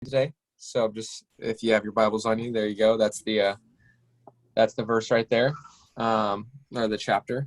today. So just if you have your Bibles on you, there you go. That's the verse right there, or the chapter.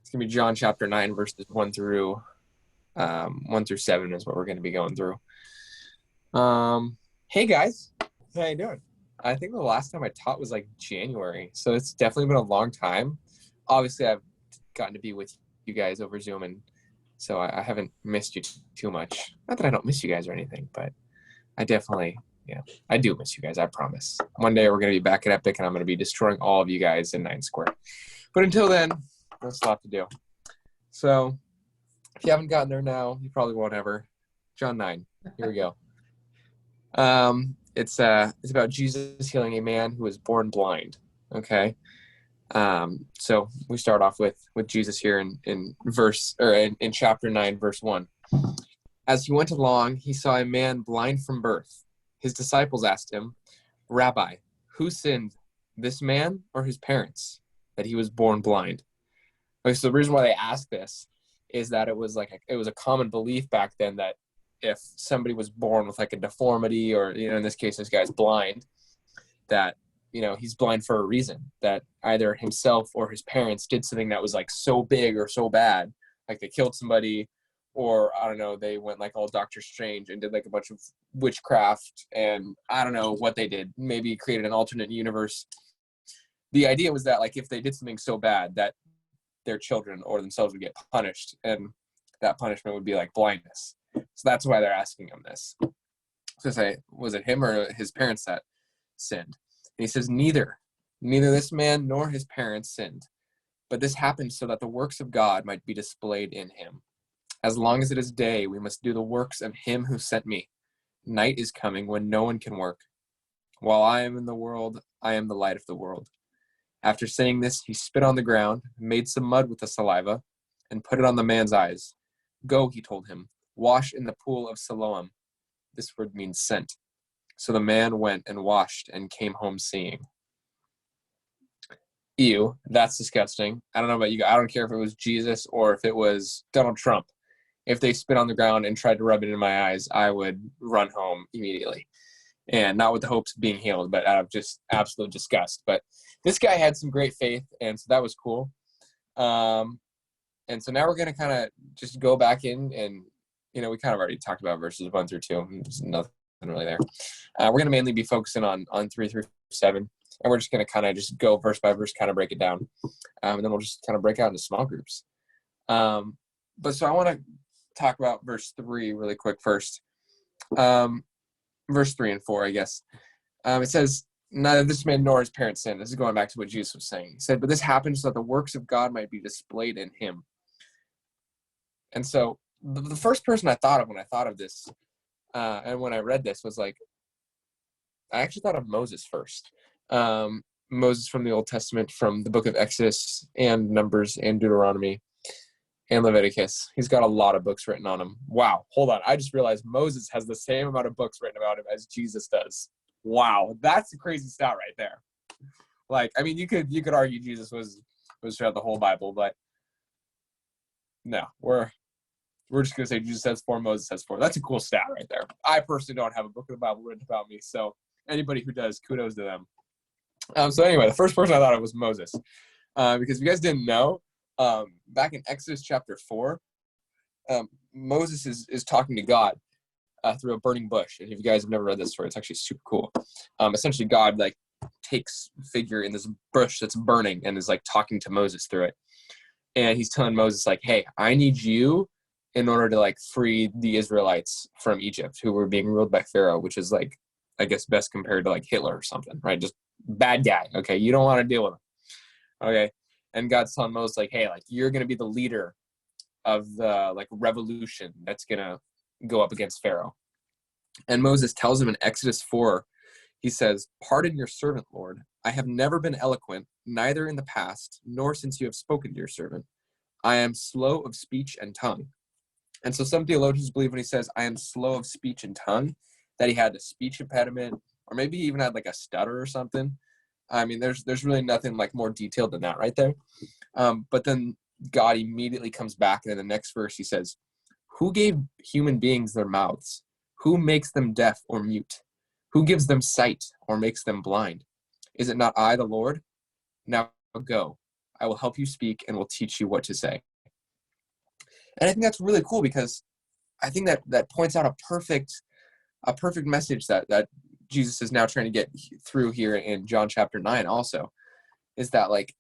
It's gonna be John chapter 9, verses 1 through 7 is what we're gonna be going through. Hey guys, how you doing? I think the last time I taught was like January, so it's definitely been a long time. Obviously, I've gotten to be with you guys over Zoom, and so I haven't missed you too much. Not that I don't miss you guys or anything, but I definitely, I do miss you guys, I promise. One day we're going to be back at Epic, and I'm going to be destroying all of you guys in 9 Square. But until then, there's a lot to do. So if you haven't gotten there now, you probably won't ever. John 9, here we go. It's about Jesus healing a man who was born blind, okay? So we start off with Jesus here in chapter 9, verse 1. As he went along, he saw a man blind from birth. His disciples asked him, "Rabbi, who sinned, this man or his parents, that he was born blind?" Okay, so the reason why they asked this is that it was a common belief back then that if somebody was born with like a deformity, or in this case this guy's blind, that he's blind for a reason, that either himself or his parents did something that was like so big or so bad, like they killed somebody, or I don't know, they went like all Doctor Strange and did like a bunch of witchcraft, and I don't know what they did, maybe created an alternate universe. The idea was that like if they did something so bad that their children or themselves would get punished, and that punishment would be like blindness. So that's why they're asking him this. So say, was it him or his parents that sinned? And he says, neither this man nor his parents sinned, but this happened so that the works of God might be displayed in him. As long as it is day, we must do the works of him who sent me. Night is coming when no one can work. While I am in the world, I am the light of the world. After saying this, he spit on the ground, made some mud with the saliva, and put it on the man's eyes. Go, he told him, wash in the pool of Siloam. This word means sent. So the man went and washed and came home seeing. Ew, that's disgusting. I don't know about you guys. I don't care if it was Jesus or if it was Donald Trump. If they spit on the ground and tried to rub it in my eyes, I would run home immediately. And not with the hopes of being healed, but out of just absolute disgust. But this guy had some great faith, and so that was cool. And so now we're going to kind of just go back in, and, we kind of already talked about verses 1 through 2. There's nothing really there. We're going to mainly be focusing on 3 through 7, and we're just going to kind of just go verse by verse, kind of break it down. And then we'll just kind of break out into small groups. But so I want to talk about verse 3 really quick first. Verse 3 and 4, I guess. It says, neither this man nor his parents sinned. This is going back to what Jesus was saying. He said, but this happened so that the works of God might be displayed in him. And so the first person I thought of when I thought of this, and when I read this, was like, I actually thought of Moses first. Moses from the Old Testament, from the book of Exodus and Numbers and Deuteronomy and Leviticus. He's got a lot of books written on him. Wow, hold on. I just realized Moses has the same amount of books written about him as Jesus does. Wow, that's a crazy stat right there. Like, I mean, you could argue Jesus was throughout the whole Bible, but no, we're just gonna say Jesus has 4, Moses has 4. That's a cool stat right there. I personally don't have a book of the Bible written about me, so anybody who does, kudos to them. So anyway, the first person I thought of was Moses, because if you guys didn't know, back in Exodus chapter 4, Moses is talking to God through a burning bush. And if you guys have never read this story, it's actually super cool. Essentially, God like takes figure in this bush that's burning and is like talking to Moses through it. And he's telling Moses like, hey, I need you in order to like free the Israelites from Egypt, who were being ruled by Pharaoh, which is like, I guess, best compared to like Hitler or something, right? Just bad guy. Okay, you don't want to deal with him. Okay. And God's telling Moses, like, hey, like, you're going to be the leader of the, like, revolution that's going to go up against Pharaoh. And Moses tells him in Exodus 4, he says, pardon your servant, Lord. I have never been eloquent, neither in the past, nor since you have spoken to your servant. I am slow of speech and tongue. And so some theologians believe when he says, I am slow of speech and tongue, that he had a speech impediment, or maybe he even had, like, a stutter or something. I mean, there's really nothing like more detailed than that right there. But then God immediately comes back, and in the next verse he says, who gave human beings their mouths? Who makes them deaf or mute? Who gives them sight or makes them blind? Is it not I, the Lord? Now go. I will help you speak and will teach you what to say. And I think that's really cool, because I think that points out a perfect message that Jesus is now trying to get through here in John chapter 9 also, is that like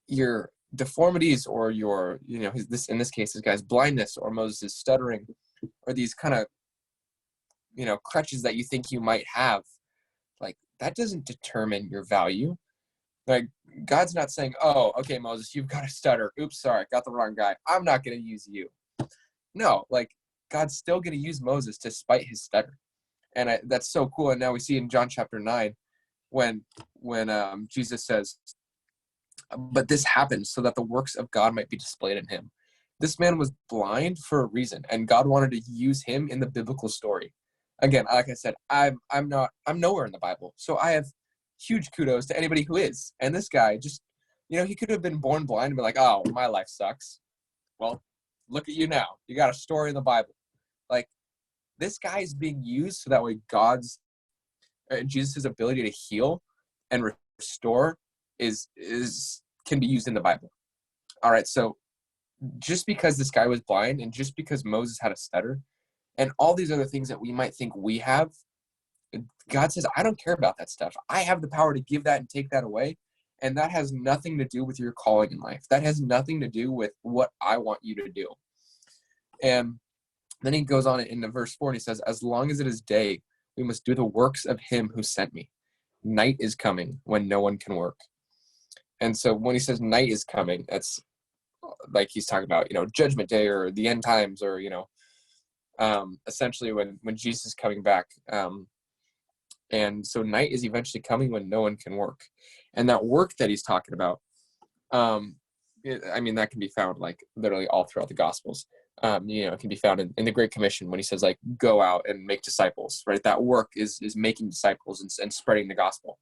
your deformities or your, this, in this case, this guy's blindness or Moses' stuttering, or these kind of, crutches that you think you might have, like that doesn't determine your value. Like God's not saying, oh, okay, Moses, you've got a stutter. Oops, sorry, got the wrong guy. I'm not going to use you. No, like God's still going to use Moses despite his stutter. And that's so cool. And now we see in John chapter 9, when Jesus says, but this happened so that the works of God might be displayed in him. This man was blind for a reason, and God wanted to use him in the biblical story. Again, like I said, I'm nowhere in the Bible, so I have huge kudos to anybody who is. And this guy just, he could have been born blind and be like, oh, my life sucks. Well, look at you now. You got a story in the Bible. Like, this guy is being used so that way God's and Jesus' ability to heal and restore can be used in the Bible. All right, so just because this guy was blind, and just because Moses had a stutter, and all these other things that we might think we have, God says, I don't care about that stuff. I have the power to give that and take that away. And that has nothing to do with your calling in life. That has nothing to do with what I want you to do. And then he goes on into verse 4 and he says, as long as it is day, we must do the works of him who sent me. Night is coming when no one can work. And so when he says night is coming, that's like he's talking about, judgment day or the end times, or, essentially when Jesus is coming back. And so night is eventually coming when no one can work. And that work that he's talking about, that can be found like literally all throughout the Gospels. It can be found in the Great Commission when he says like, go out and make disciples, right? That work is making disciples and spreading the gospel.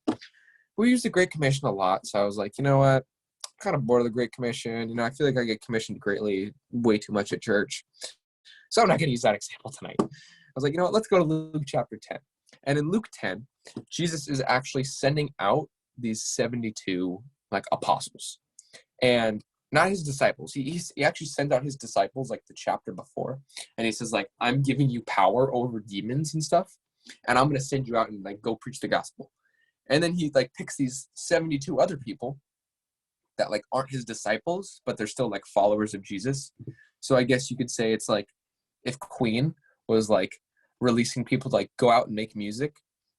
We use the Great Commission a lot. So I was like, you know what? I'm kind of bored of the Great Commission. I feel like I get commissioned greatly, way too much at church. So I'm not going to use that example tonight. I was like, you know what? Let's go to Luke chapter 10. And in Luke 10, Jesus is actually sending out these 72 like apostles, and not his disciples. He actually sends out his disciples like the chapter before, and he says like, I'm giving you power over demons and stuff, and I'm going to send you out and like go preach the gospel. And then he like picks these 72 other people that like aren't his disciples, but they're still like followers of Jesus. So I guess you could say it's like if Queen was like releasing people to like go out and make music,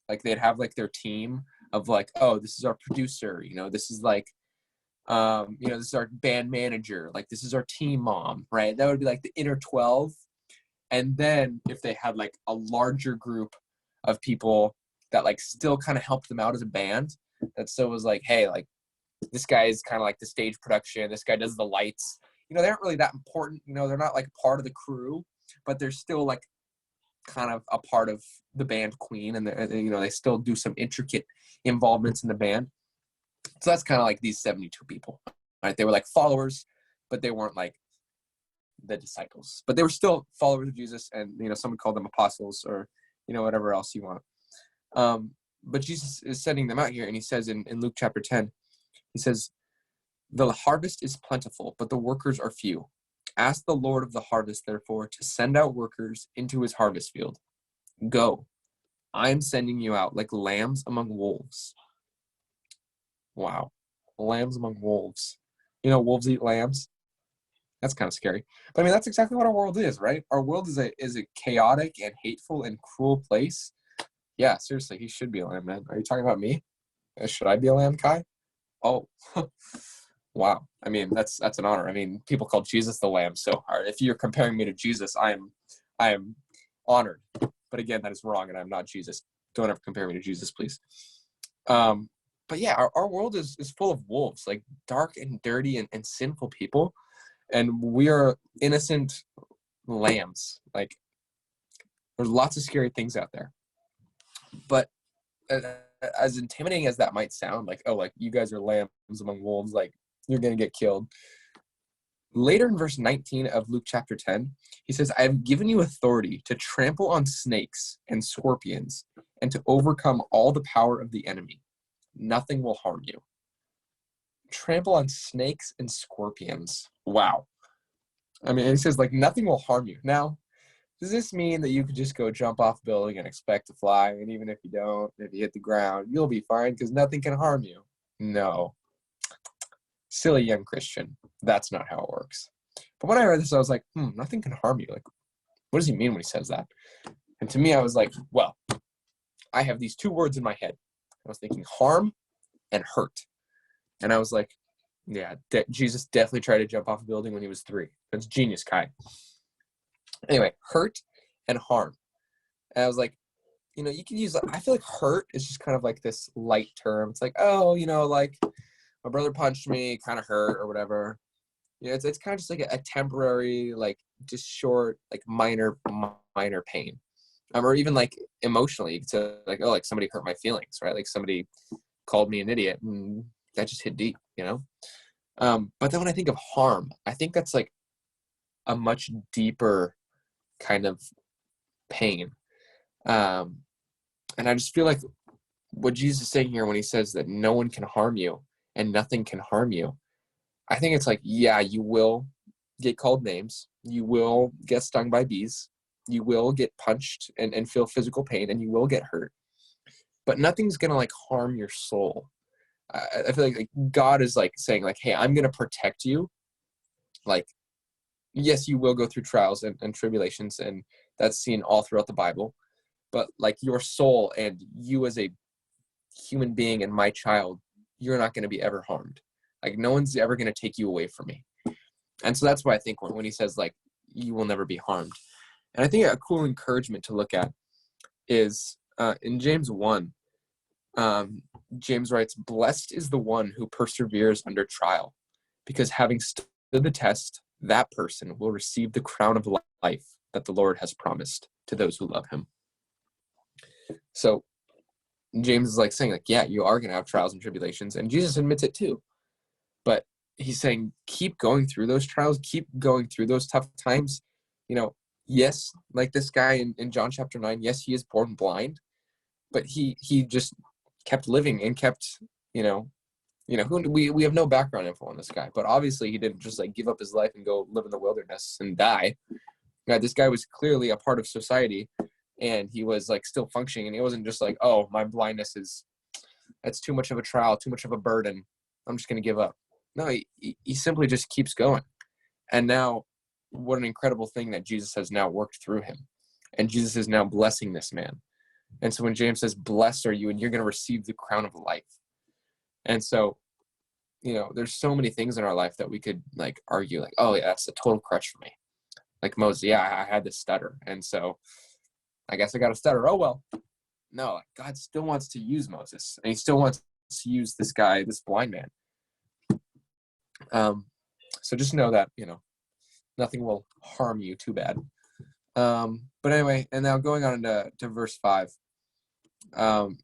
like they'd have like their team of like, oh, this is our producer, this is like this is our band manager, like this is our team mom, right? That would be like the inner 12. And then if they had like a larger group of people that like still kind of helped them out as a band, that still was like, hey, like this guy is kind of like the stage production, this guy does the lights, they aren't really that important, they're not like part of the crew, but they're still like kind of a part of the band Queen, and they still do some intricate involvements in the band. So that's kind of like these 72 people, right? They were like followers, but they weren't like the disciples, but they were still followers of Jesus, and someone called them apostles, or whatever else you want. But Jesus is sending them out here, and he says in Luke chapter 10, he says, the harvest is plentiful, but the workers are few. Ask the Lord of the harvest, therefore, to send out workers into his harvest field. Go, I am sending you out like lambs among wolves. Wow, lambs among wolves. Wolves eat lambs. That's kind of scary. But that's exactly what our world is, right? Our world is a chaotic and hateful and cruel place. Yeah, seriously, he should be a lamb, man. Are you talking about me? Should I be a lamb, Kai? Oh, wow. That's an honor. People call Jesus the lamb. So if you're comparing me to Jesus, I am honored. But again, that is wrong, and I'm not Jesus. Don't ever compare me to Jesus, please. But yeah, our world is full of wolves, like dark and dirty and sinful people. And we are innocent lambs. Like, there's lots of scary things out there. But as intimidating as that might sound, like, oh, like you guys are lambs among wolves, like you're going to get killed. Later in verse 19 of Luke chapter 10, he says, I have given you authority to trample on snakes and scorpions and to overcome all the power of the enemy. Nothing will harm you. Trample on snakes and scorpions. Wow. I mean, it says like nothing will harm you. Now, does this mean that you could just go jump off a building and expect to fly? And even if you don't, if you hit the ground, you'll be fine because nothing can harm you. No. Silly young Christian. That's not how it works. But when I read this, I was like, nothing can harm you. Like, what does he mean when he says that? And to me, I was like, well, I have these two words in my head. I was thinking harm and hurt. And I was like, yeah, Jesus definitely tried to jump off a building when he was 3. That's genius, Kai. Anyway, hurt and harm. And I was like, you can use, I feel like hurt is just kind of like this light term. It's like, oh, like my brother punched me, kind of hurt or whatever. It's kind of just like a temporary, like just short, like minor pain. Or even like emotionally, you could say like, oh, like somebody hurt my feelings, right? Like somebody called me an idiot and that just hit deep, But then when I think of harm, I think that's like a much deeper kind of pain. And I just feel like what Jesus is saying here when he says that no one can harm you and nothing can harm you, I think it's like, yeah, you will get called names. You will get stung by bees. You will get punched and feel physical pain, and you will get hurt. But nothing's going to like harm your soul. I feel like God is like saying like, hey, I'm going to protect you. Like, yes, you will go through trials and tribulations, and that's seen all throughout the Bible. But like your soul and you as a human being and my child, you're not going to be ever harmed. Like no one's ever going to take you away from me. And so that's why I think when he says like, you will never be harmed. And I think a cool encouragement to look at is in James 1, James writes, blessed is the one who perseveres under trial, because having stood the test, that person will receive the crown of life that the Lord has promised to those who love him. So James is like saying like, yeah, you are going to have trials and tribulations, and Jesus admits it too. But he's saying, keep going through those trials, keep going through those tough times. Yes, like this guy in John chapter 9, yes, he is born blind, but he just kept living and kept, we have no background info on this guy, but obviously he didn't just like give up his life and go live in the wilderness and die. This guy was clearly a part of society, and he was like still functioning, and he wasn't just like, oh, my blindness that's too much of a trial, too much of a burden, I'm just going to give up. No, he simply just keeps going. And now what an incredible thing that Jesus has now worked through him, and Jesus is now blessing this man. And so when James says, blessed are you, and you're going to receive the crown of life. And so, there's so many things in our life that we could like argue like, oh yeah, that's a total crush for me. Like Moses, yeah, I had this stutter, and so I guess I got a stutter. Oh well. No, like God still wants to use Moses, and he still wants to use this guy, this blind man. So just know that, nothing will harm you too bad. But anyway, and now going on to verse 5,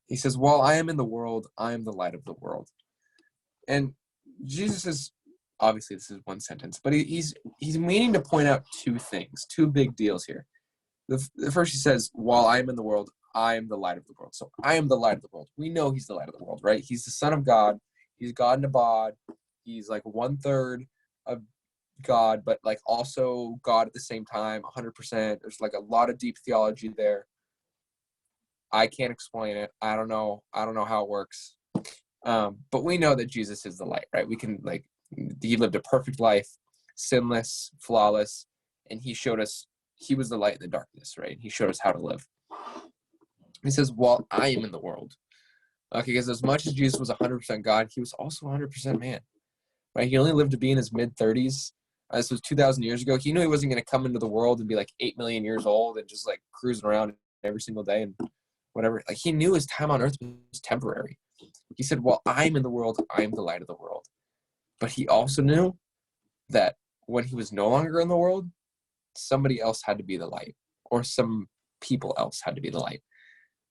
he says, while I am in the world, I am the light of the world. And Jesus is, obviously this is one sentence, but he's meaning to point out two big deals here. The first, he says, while I am in the world, I am the light of the world. So I am the light of the world. We know he's the light of the world, right? He's the Son of God. He's God in a bod. He's like 1/3 of God, but like also God at the same time, 100%. There's like a lot of deep theology there. I can't explain it. I don't know how it works. But we know that Jesus is the light, right? We can he lived a perfect life, sinless, flawless, and he showed us, he was the light in the darkness, right? He showed us how to live. He says, while I am in the world. Okay, because as much as Jesus was 100% God, he was also 100% man, right? He only lived to be in his mid-30s. This was 2,000 years ago. He knew he wasn't going to come into the world and be like 8 million years old and just like cruising around every single day and whatever. Like he knew his time on earth was temporary. He said, well, I'm in the world, I'm the light of the world. But he also knew that when he was no longer in the world, somebody else had to be the light, or some people else had to be the light.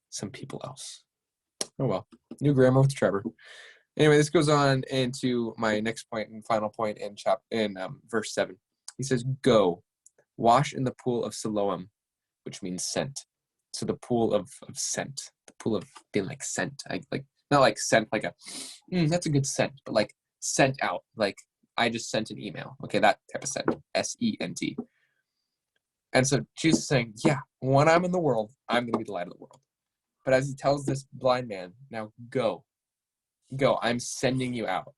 Some people else. Oh well, new grammar with Trevor. Anyway, this goes on into my next point and final point in verse 7. He says, go, wash in the pool of Siloam, which means sent. So the pool of scent, the pool of being like sent. I like not like sent like a that's a good scent, but like sent out. Like I just sent an email. Okay, that type of scent. SENT. And so Jesus is saying, yeah, when I'm in the world, I'm going to be the light of the world. But as he tells this blind man, now go, I'm sending you out,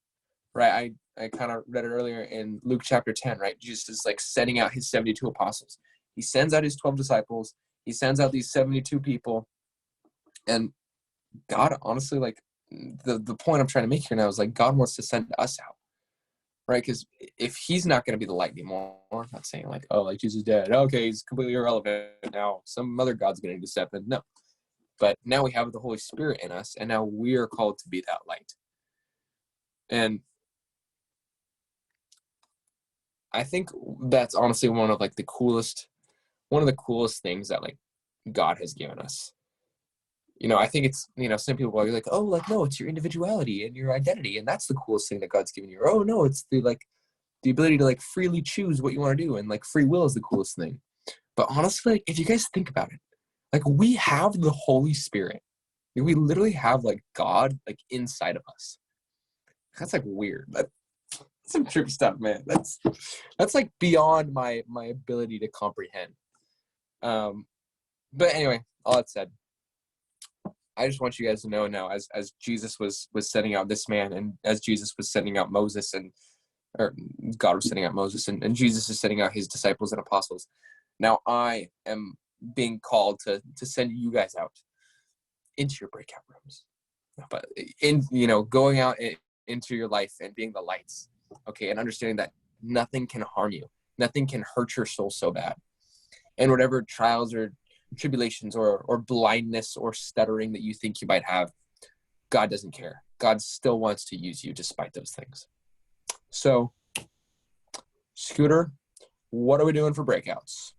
right? I kind of read it earlier in Luke chapter 10, right? Jesus is like sending out his 72 apostles. He sends out his 12 disciples. He sends out these 72 people. And God, honestly, like the point I'm trying to make here now is like God wants to send us out. Right? Because if he's not going to be the light anymore, I'm not saying like, oh, like Jesus is dead. Okay, he's completely irrelevant now. Some other God's going to step in. No. But now we have the Holy Spirit in us, and now we are called to be that light. And I think that's honestly one of the coolest things that like God has given us. I think it's, some people are like, oh, like, no, it's your individuality and your identity. And that's the coolest thing that God's given you. Or, oh, no, it's the ability to like freely choose what you want to do. And like free will is the coolest thing. But honestly, like, if you guys think about it, like we have the Holy Spirit. We literally have like God like inside of us. That's like weird. That's some trippy stuff, man. That's like beyond my ability to comprehend. But anyway, all that said, I just want you guys to know now, as Jesus was sending out this man, and as Jesus was sending out Moses, or God was sending out Moses, and Jesus is sending out his disciples and apostles. Now I am being called to send you guys out into your breakout rooms, but in going out into your life and being the lights, okay, and understanding that nothing can harm you, nothing can hurt your soul so bad, and whatever trials or tribulations or blindness or stuttering that you think you might have, God doesn't care. God still wants to use you despite those things. So, Scooter, what are we doing for breakouts?